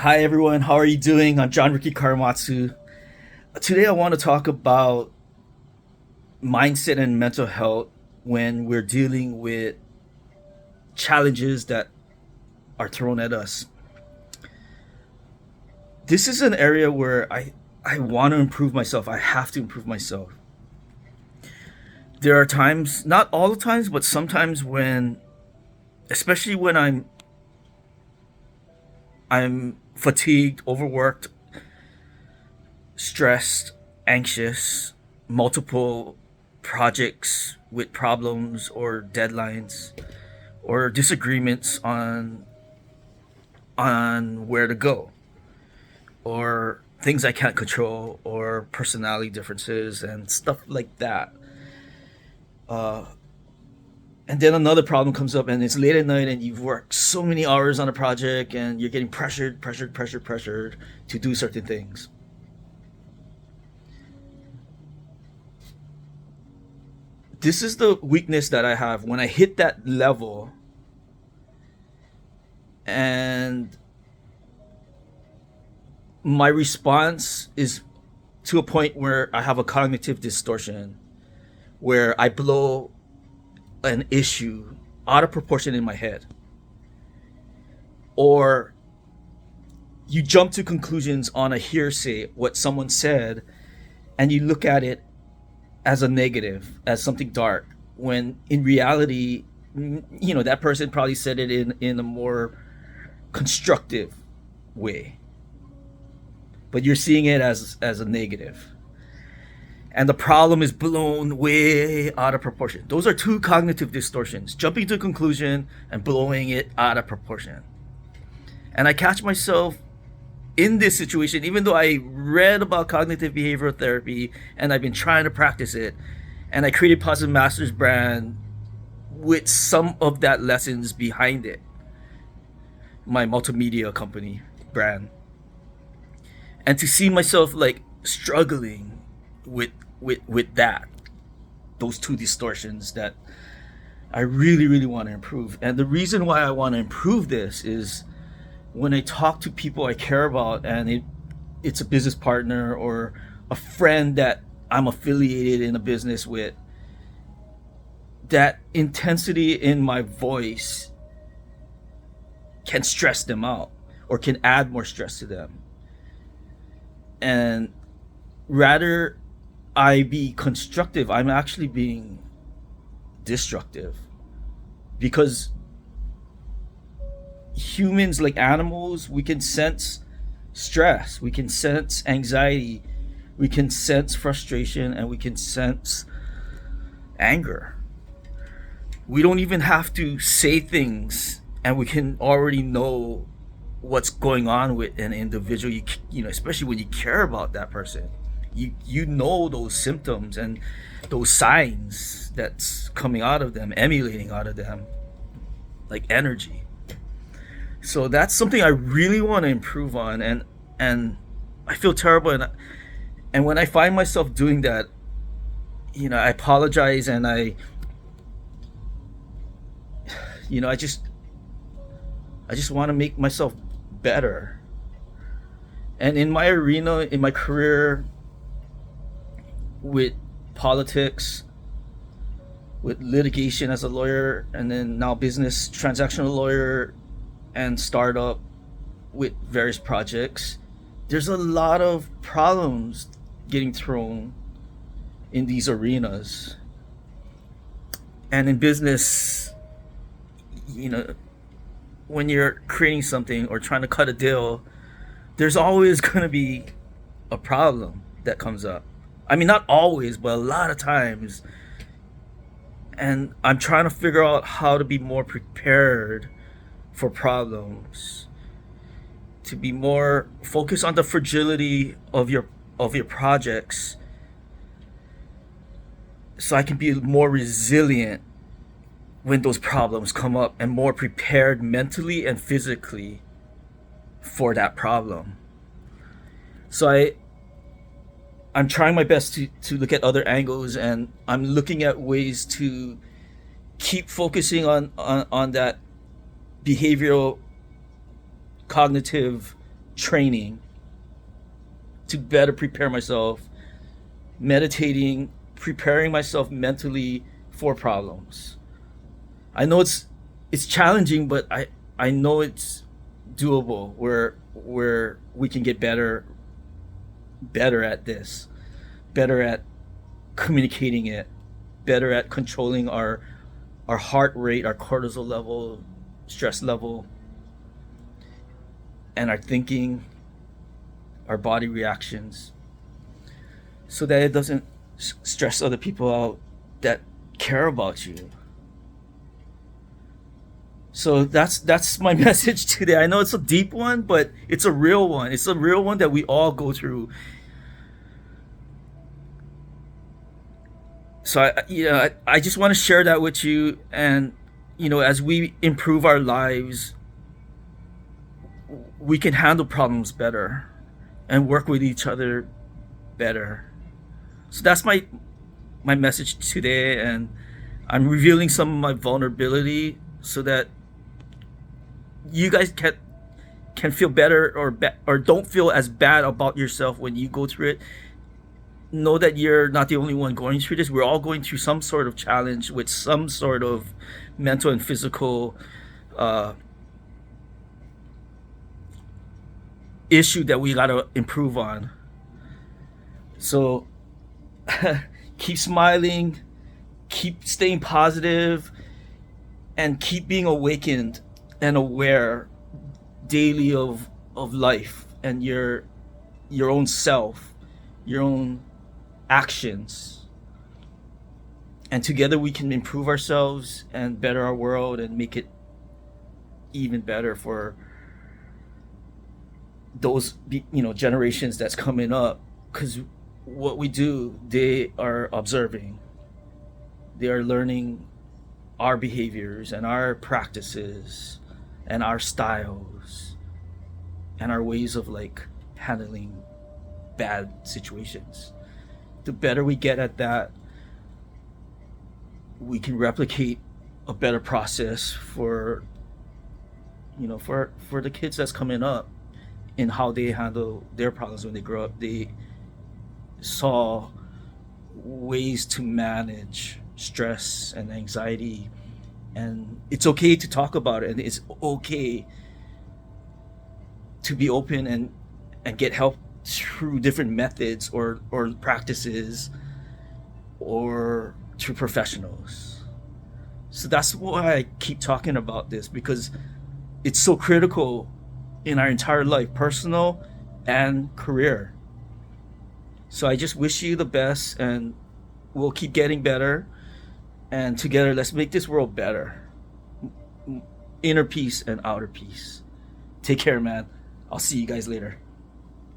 Hi everyone, how are you doing? I'm John Ricky Karamatsu. Today I want to talk about mindset and mental health when we're dealing with challenges that are thrown at us. This is an area where I want to improve myself. I have to improve myself. There are times, not all the times, but sometimes when, especially when I'm fatigued, overworked, stressed, anxious, multiple projects with problems or deadlines or disagreements on where to go or things I can't control or personality differences and stuff like that. Uh, and then another problem comes up and it's late at night and you've worked so many hours on a project and you're getting pressured to do certain things. This is the weakness that I have when I hit that level and my response is to a point where I have a cognitive distortion where I blow an issue out of proportion in my head. Or you jump to conclusions on a hearsay, what someone said, and you look at it as a negative, as something dark, when in reality, that person probably said it in a more constructive way. But you're seeing it as a negative. And the problem is blown way out of proportion. Those are two cognitive distortions, jumping to a conclusion and blowing it out of proportion. And I catch myself in this situation, even though I read about cognitive behavioral therapy and I've been trying to practice it, and I created Positive Masters brand with some of that lessons behind it, my multimedia company brand, and to see myself like struggling with that, those two distortions that I really want to improve. And the reason why I want to improve this is when I talk to people I care about, and it's a business partner or a friend that I'm affiliated in a business with, that intensity in my voice can stress them out or can add more stress to them. And rather I be constructive, I'm actually being destructive, because humans, like animals, we can sense stress, we can sense anxiety, we can sense frustration, and we can sense anger. We don't even have to say things and we can already know what's going on with an individual. Especially when you care about that person, you know those symptoms and those signs that's coming out of them, emulating out of them, like energy. So that's something I really want to improve on, and I feel terrible, and when I find myself doing that, I apologize, and I just want to make myself better. And in my arena, in my career, with politics, with litigation as a lawyer, and then now business transactional lawyer and startup with various projects, there's a lot of problems getting thrown in these arenas. And in business, when you're creating something or trying to cut a deal, there's always going to be a problem that comes up. I mean, not always, but a lot of times. And I'm trying to figure out how to be more prepared for problems, to be more focused on the fragility of your projects, so I can be more resilient when those problems come up and more prepared mentally and physically for that problem. So I'm trying my best to look at other angles, and I'm looking at ways to keep focusing on that behavioral cognitive training to better prepare myself, meditating, preparing myself mentally for problems. I know it's challenging, but I know it's doable where we can get better at this, better at communicating it, better at controlling our heart rate, our cortisol level, stress level, and our thinking, our body reactions, so that it doesn't stress other people out that care about you. So that's my message today. I know it's a deep one, but it's a real one. It's a real one that we all go through. So I just want to share that with you, and as we improve our lives, we can handle problems better and work with each other better. So that's my message today, and I'm revealing some of my vulnerability so that you guys can feel better, or don't feel as bad about yourself when you go through it. Know that you're not the only one going through this. We're all going through some sort of challenge with some sort of mental and physical issue that we gotta improve on. So keep smiling, keep staying positive, and keep being awakened and aware daily of life and your own self, your own actions. And together we can improve ourselves and better our world and make it even better for those generations that's coming up, because what we do, they are observing, they are learning our behaviors and our practices and our styles and our ways of handling bad situations. The better we get at that, we can replicate a better process for the kids that's coming up, in how they handle their problems when they grow up. They saw ways to manage stress and anxiety, and it's okay to talk about it, and it's okay to be open and get help through different methods or practices, or through professionals. So that's why I keep talking about this, because it's so critical in our entire life, personal and career. So I just wish you the best, and we'll keep getting better, and together let's make this world better. Inner peace and outer peace. Take care, man. I'll see you guys later.